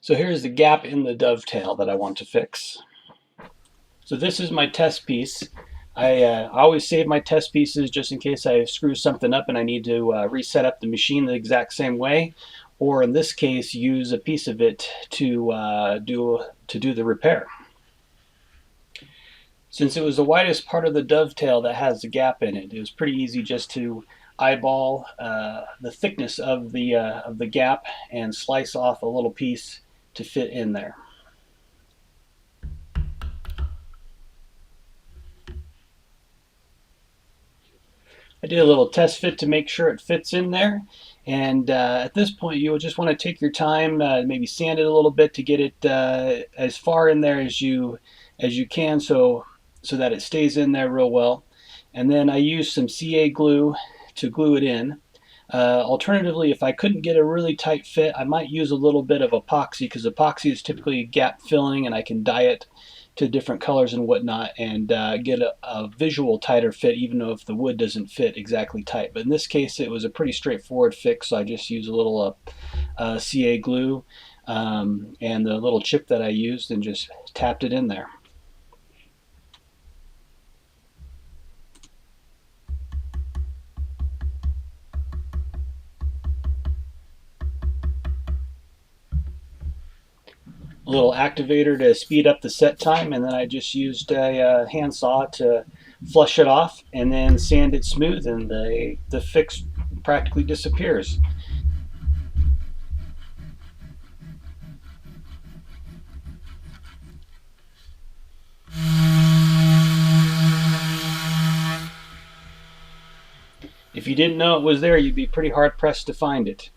So here's the gap in the dovetail that I want to fix. So this is my test piece. I always save my test pieces just in case I screw something up and I need to reset up the machine the exact same way, or in this case use a piece of it to do the repair. Since it was the widest part of the dovetail that has the gap in it, it was pretty easy just to eyeball the thickness of the gap and slice off a little piece to fit in there. I did a little test fit to make sure it fits in there, and at this point you'll just want to take your time, maybe sand it a little bit to get it as far in there as you can, so that it stays in there real well. And then I used some CA glue to glue it in. Alternatively, if I couldn't get a really tight fit, I might use a little bit of epoxy, because epoxy is typically gap filling and I can dye it to different colors and whatnot and get a visual tighter fit, even though if the wood doesn't fit exactly tight. But in this case it was a pretty straightforward fix, so I just used a little CA glue and the little chip that I used and just tapped it in there. A little activator to speed up the set time, and then I just used a handsaw to flush it off and then sand it smooth, and the fix practically disappears. If you didn't know it was there, you'd be pretty hard pressed to find it.